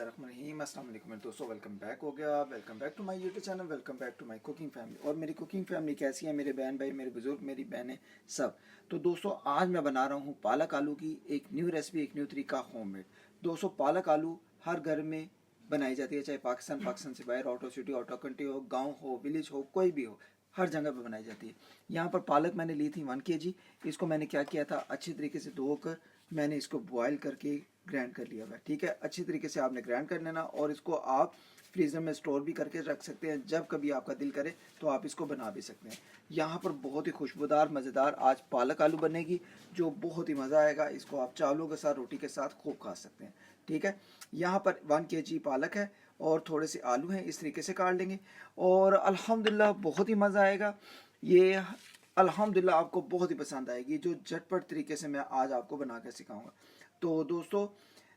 बिस्मिल्लाहिर्रहमानिर्रहीम। अस्सलाम वालेकुम दोस्तों, वेलकम बैक हो गया। Welcome back to my YouTube channel, welcome back to my cooking family. और मेरी कुकिंग फैमिली कैसी है, मेरे बहन भाई, मेरे बुजुर्ग, मेरी बहनें सब। तो दोस्तों आज मैं बना रहा हूँ पालक आलू की एक न्यू रेसिपी, एक न्यू तरीका होममेड। दोस्तों पालक आलू हर घर में बनाई जाती है, चाहे पाकिस्तान से बाहर, out of city, out of country हो, गाँव हो, विलेज हो, कोई भी हो, हर जगह पे बनाई जाती है। यहाँ पर पालक मैंने ली थी 1 kg। इसको मैंने क्या किया था, अच्छी तरीके से धोकर मैंने इसको बॉयल करके ग्राइंड कर लिया हुआ है। ठीक है, अच्छी तरीके से आपने ग्राइंड कर लेना और इसको आप फ्रीज़र में स्टोर भी करके रख सकते हैं। जब कभी आपका दिल करे तो आप इसको बना भी सकते हैं। यहाँ पर बहुत ही खुशबूदार मज़ेदार आज पालक आलू बनेगी, जो बहुत ही मज़ा आएगा। इसको आप चावलों के साथ, रोटी के साथ खूब खा सकते हैं। ठीक है, यहाँ पर 1 kg पालक है और थोड़े से आलू हैं, इस तरीके से काट लेंगे और अल्हम्दुलिल्लाह बहुत ही मज़ा आएगा। ये अल्हम्दुलिल्लाह आपको बहुत ही पसंद आएगी, जो झटपट तरीके से मैं आज आपको बना कर सिखाऊंगा। तो दोस्तों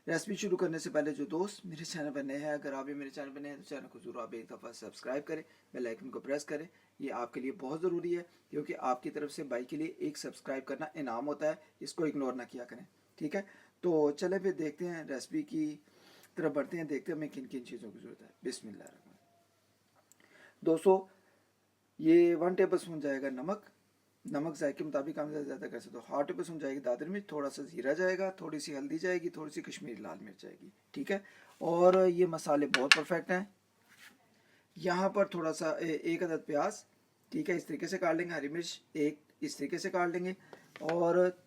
रेसिपी शुरू करने से पहले जो दोस्त मेरे चैनल पर नए हैं, अगर आप भी मेरे चैनल पर नए हैं तो चैनल को जरूर आप एक दफ़ा सब्सक्राइब करें, बेल आइकन को प्रेस करें। ये आपके लिए बहुत ज़रूरी है, क्योंकि आपकी तरफ से भाई के लिए एक सब्सक्राइब करना इनाम होता है, इसको इग्नोर ना किया करें। ठीक है, तो चले फिर देखते हैं रेसिपी की तरफ बढ़ते हैं, देखते हैं हमें किन किन चीज़ों की ज़रूरत है। बिस्मिल्लाह। दोस्तों ये 1 टेबल स्पून जाएगा नमक। नमक जायके के मुताबिक हम ज़्यादा कर सकते हो। 1/2 टेबल स्पून जाएगी दादरी मिर्च, थोड़ा सा जीरा जाएगा, थोड़ी सी हल्दी जाएगी, थोड़ी सी कश्मीरी लाल मिर्च जाएगी। ठीक है, और ये मसाले बहुत परफेक्ट हैं। यहाँ पर थोड़ा सा 1 अदद प्याज, ठीक है, इस तरीके से काट लेंगे। हरी मिर्च 1 इस तरीके से काट लेंगे और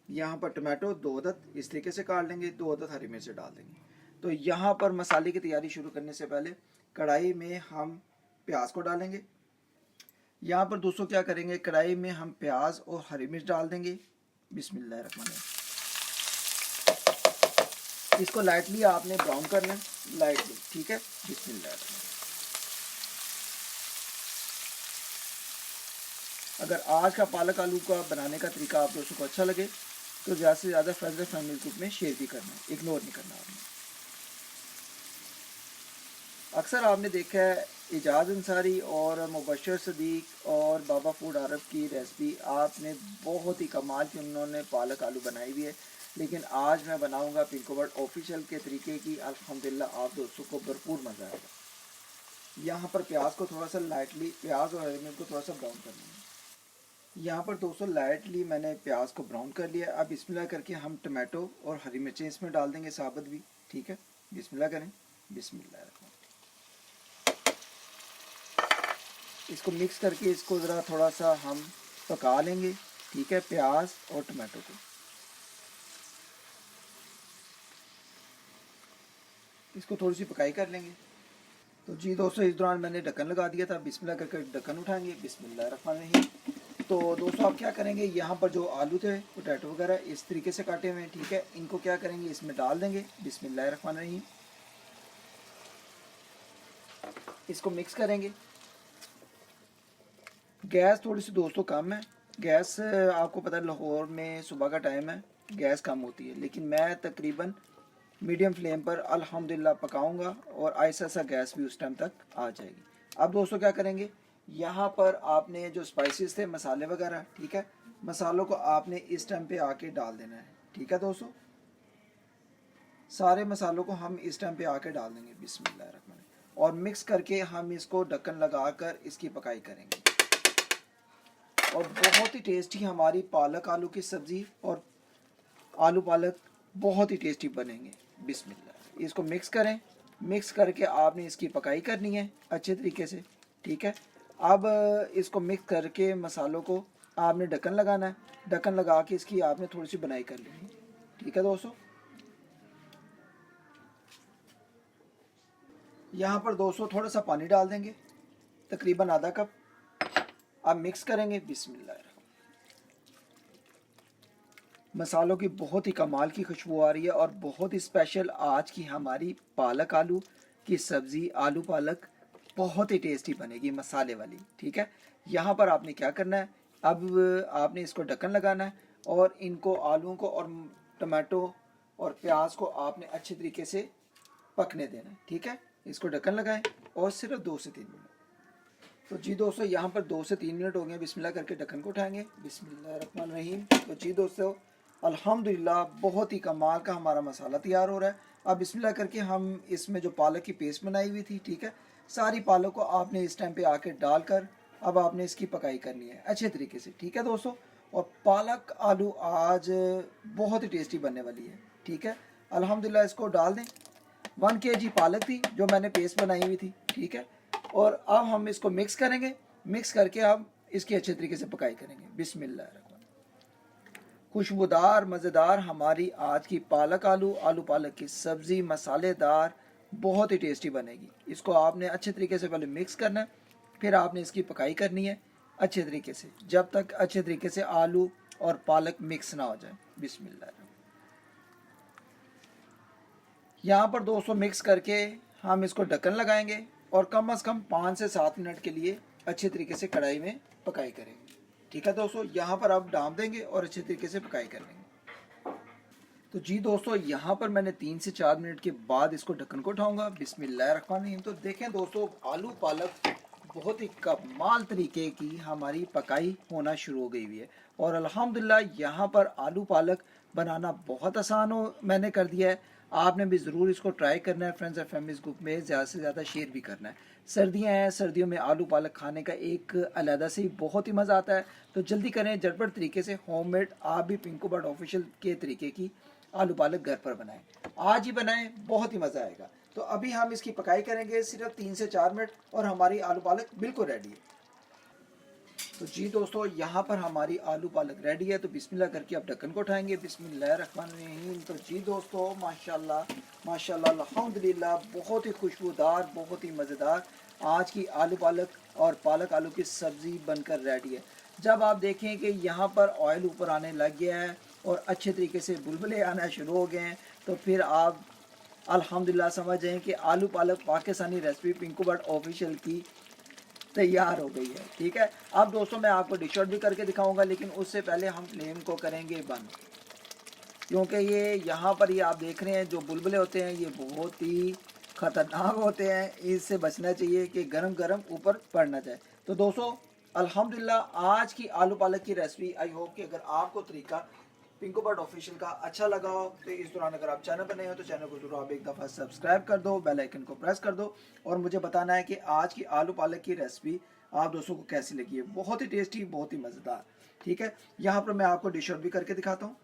यहाँ पर टमाटो 2 अदद इस तरीके से काट लेंगे, 2 अदद हरी मिर्च डाल देंगे। तो यहाँ पर मसाले की तैयारी शुरू करने से पहले कढ़ाई में हम प्याज को डालेंगे। यहाँ पर दोस्तों क्या करेंगे, कढ़ाई में हम प्याज और हरी मिर्च डाल देंगे। बिस्मिल्लाहिर्रहमानिर्रहीम। इसको लाइटली आपने ब्राउन करना है, लाइटली। ठीक है, बिस्मिल्लाहिर्रहमानिर्रहीम। अगर आज का पालक आलू का बनाने का तरीका आप दोस्तों को अच्छा लगे तो ज़्यादा से ज़्यादा फ्रेंड्स एंड फैमिली ग्रुप में शेयर भी करना है, इग्नोर नहीं करना आपने। अक्सर आपने देखा है इजाज़ अंसारी और मुबशर सदीक और बाबा फूड अरब की रेसिपी आपने बहुत ही कमाल की उन्होंने पालक आलू बनाई हुई है, लेकिन आज मैं बनाऊंगा पिंको बर्ड ऑफिशियल के तरीके की। अल्हम्दुलिल्लाह आप दोस्तों को भरपूर मज़ा आएगा। यहाँ पर प्याज को थोड़ा सा लाइटली, प्याज और हरी मिर्च को थोड़ा सा ब्राउन करना है। यहाँ पर दोस्तों लाइटली मैंने प्याज को ब्राउन कर लिया। अब बिस्मिल्लाह करके हम टमाटो और हरी मिर्चें इसमें डाल देंगे, साबुत भी। ठीक है, बिस्मिल्लाह करें। बिस्मिल्लाह। इसको मिक्स करके इसको ज़रा थोड़ा सा हम पका लेंगे। ठीक है, प्याज और टमाटो को इसको थोड़ी सी पकाई कर लेंगे। तो जी दोस्तों इस दौरान मैंने ढक्कन लगा दिया था। बिस्मिल्लाह करके ढक्कन उठाएंगे। बिस्मिल्लाहिर्रहमानिर्रहीम। तो दोस्तों आप क्या करेंगे, यहाँ पर जो आलू थे, पोटैटो वगैरह इस तरीके से काटे हुए हैं। ठीक है, इनको क्या करेंगे, इसमें डाल देंगे। बिस्मिल्लाहिर्रहमानिर्रहीम। इसको मिक्स करेंगे। गैस थोड़ी सी दोस्तों कम है। गैस आपको पता है लाहौर में सुबह का टाइम है, गैस कम होती है, लेकिन मैं तकरीबन मीडियम फ्लेम पर अल्हम्दुलिल्लाह पकाऊंगा और ऐसा सा गैस भी उस टाइम तक आ जाएगी। अब दोस्तों क्या करेंगे, यहाँ पर आपने जो स्पाइसेस थे, मसाले वगैरह, ठीक है, मसालों को आपने इस टाइम पे आके डाल देना है। ठीक है दोस्तों, सारे मसालों को हम इस टाइम पे आके डाल देंगे। बिस्मिल्लाहिर्रहमानिर्रहीम। और मिक्स करके हम इसको ढक्कन लगाकर इसकी पकाई करेंगे। और बहुत ही टेस्टी हमारी पालक आलू की सब्ज़ी और आलू पालक बहुत ही टेस्टी बनेंगे। बिस्मिल्लाह। इसको मिक्स करें। मिक्स करके आपने इसकी पकाई करनी है अच्छे तरीके से। ठीक है, अब इसको मिक्स करके मसालों को आपने ढक्कन लगाना है। ढक्कन लगा के इसकी आपने थोड़ी सी बनाई कर लेनी है। ठीक है दोस्तों, यहाँ पर दोस्तों थोड़ा सा पानी डाल देंगे, तकरीबन आधा कप। अब मिक्स करेंगे। बिस्मिल्लाह। मसालों की बहुत ही कमाल की खुशबू आ रही है और बहुत ही स्पेशल आज की हमारी पालक आलू की सब्ज़ी, आलू पालक बहुत ही टेस्टी बनेगी, मसाले वाली। ठीक है, यहाँ पर आपने क्या करना है, अब आपने इसको ढक्कन लगाना है और इनको, आलूओं को और टमाटो और प्याज को आपने अच्छे तरीके से पकने देना है। ठीक है, इसको ढक्कन लगाएं और सिर्फ 2 से 3 मिनट। तो जी दोस्तों यहाँ पर 2 से 3 मिनट हो गए। बिस्मिल्लाह करके ढक्कन को उठाएंगे। बिस्मिल्लाहिर्रहमानिर्रहीम। तो जी दोस्तों अल्हम्दुलिल्लाह बहुत ही कमाल का हमारा मसाला तैयार हो रहा है। अब बिस्मिल्लाह करके हम इसमें जो पालक की पेस्ट बनाई हुई थी, ठीक है, सारी पालक को आपने इस टाइम पे आके डालकर अब आपने इसकी पकाई करनी है अच्छे तरीके से, ठीक है दोस्तों। और पालक आलू आज बहुत ही टेस्टी बनने वाली है, ठीक है। अल्हम्दुलिल्लाह इसको डाल दें। 1 kg पालक थी जो मैंने पेस्ट बनाई हुई थी, ठीक है। और अब हम इसको मिक्स करेंगे, मिक्स करके हम इसकी अच्छे तरीके से पकाई करेंगे। बिस्मिल्लाह। खुशबूदार मज़ेदार हमारी आज की पालक आलू आलू पालक की सब्ज़ी मसालेदार बहुत ही टेस्टी बनेगी। इसको आपने अच्छे तरीके से पहले मिक्स करना है, फिर आपने इसकी पकाई करनी है अच्छे तरीके से, जब तक अच्छे तरीके से आलू और पालक मिक्स ना हो जाए। बिस्मिल्लाह। यहाँ पर 200 मिक्स करके हम इसको ढक्कन लगाएंगे और कम से कम 5 से 7 मिनट के लिए अच्छे तरीके से कढ़ाई में पकाई करेंगे, ठीक है दोस्तों। यहाँ पर आप डाल देंगे और अच्छे तरीके से पकाई कर लेंगे। तो जी दोस्तों, यहाँ पर मैंने 3 से 4 मिनट के बाद इसको ढक्कन को उठाऊंगा। बिस्मिल्लाहिर्रहमानिर्रहीम। तो देखें दोस्तों, आलू पालक बहुत ही कमाल तरीके की हमारी पकाई होना शुरू हो गई हुई है। और अल्हम्दुलिल्लाह यहाँ पर आलू पालक बनाना बहुत आसान हो मैंने कर दिया है। आपने भी ज़रूर इसको ट्राई करना है। फ्रेंड्स एंड फैमिलीज ग्रुप में ज़्यादा से ज़्यादा शेयर भी करना है। सर्दियाँ हैं, सर्दियों में आलू पालक खाने का एक अलग से ही बहुत ही मज़ा आता है। तो जल्दी करें, झटपट तरीके से होममेड आप भी पिंकू बट ऑफिशियल के तरीके की आलू पालक घर पर बनाएं। आज ही बनाएं, बहुत ही मज़ा आएगा। तो अभी हम इसकी पकाई करेंगे सिर्फ 3 से 4 मिनट और हमारी आलू पालक बिल्कुल रेडी है। तो जी दोस्तों, यहाँ पर हमारी आलू पालक रेडी है। तो बिस्मिल्लाह करके आप ढक्कन को उठाएंगे। बिस्मिल्लाहिर्रहमानिर्रहीम। तो जी दोस्तों, माशाल्लाह माशाल्लाह अल्हम्दुलिल्लाह, बहुत ही खुशबूदार, बहुत ही मज़ेदार आज की आलू पालक और पालक आलू की सब्ज़ी बनकर रेडी है। जब आप देखें कि यहाँ पर ऑयल ऊपर आने लग गया है और अच्छे तरीके से बुलबुले आना शुरू हो गए हैं, तो फिर आप अल्हम्दुलिल्लाह समझ जाएं कि आलू पालक Pakistani recipe Pinku but official की तैयार हो गई है, ठीक है। अब दोस्तों, मैं आपको डिश आउट भी करके दिखाऊंगा, लेकिन उससे पहले हम फ्लेम को करेंगे बंद, क्योंकि ये यहाँ पर ये आप देख रहे हैं जो बुलबुले होते हैं ये बहुत ही ख़तरनाक होते हैं। इससे बचना चाहिए कि गरम गरम ऊपर पड़ ना जाए। तो दोस्तों, अल्हम्दुलिल्लाह आज की आलू पालक की रेसिपी, आई होप कि अगर आपको तरीका पिंकू बट ऑफिशियल का अच्छा लगा हो तो इस दौरान अगर आप चैनल पर नए हो तो चैनल को जरूर आप एक दफ़ा सब्सक्राइब कर दो, बेल आइकन को प्रेस कर दो और मुझे बताना है कि आज की आलू पालक की रेसिपी आप दोस्तों को कैसी लगी है। बहुत ही टेस्टी, बहुत ही मज़ेदार, ठीक है। यहाँ पर मैं आपको डिश आउट भी करके दिखाता हूँ।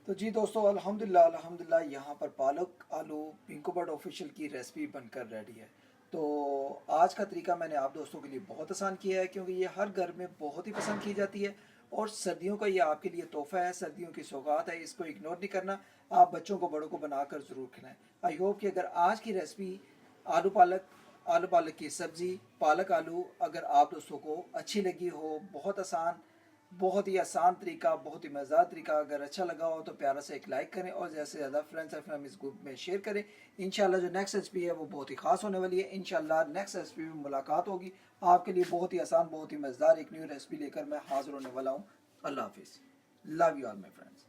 तो जी दोस्तों, अल्हम्दुलिल्लाह अल्हम्दुलिल्लाह यहाँ पर पालक आलू पिंकू बट ऑफिशियल की रेसिपी बनकर रेडी है। तो आज का तरीका मैंने आप दोस्तों के लिए बहुत आसान किया है, क्योंकि ये हर घर में बहुत ही पसंद की जाती है और सर्दियों का ये आपके लिए तोहफा है, सर्दियों की सौगात है। इसको इग्नोर नहीं करना, आप बच्चों को बड़ों को बनाकर ज़रूर खिलाएं। आई होप कि अगर आज की रेसिपी आलू पालक की सब्ज़ी पालक आलू अगर आप दोस्तों को अच्छी लगी हो, बहुत ही आसान तरीका, बहुत ही मज़ेदार तरीका अगर अच्छा लगा हो तो प्यारा से एक लाइक करें और ज़्यादा से ज़्यादा फ्रेंड्स एंड फैमिलीज ग्रुप में शेयर करें। इंशाल्लाह जो नेक्स्ट रेसिपी है वो बहुत ही खास होने वाली है। इंशाल्लाह नेक्स्ट रेसिपी में मुलाकात होगी। आपके लिए बहुत ही आसान, बहुत ही मज़ेदार एक न्यू रेसिपी लेकर मैं हाजिर होने वाला हूँ। अल्लाह हाफिज़। Love you all my friends.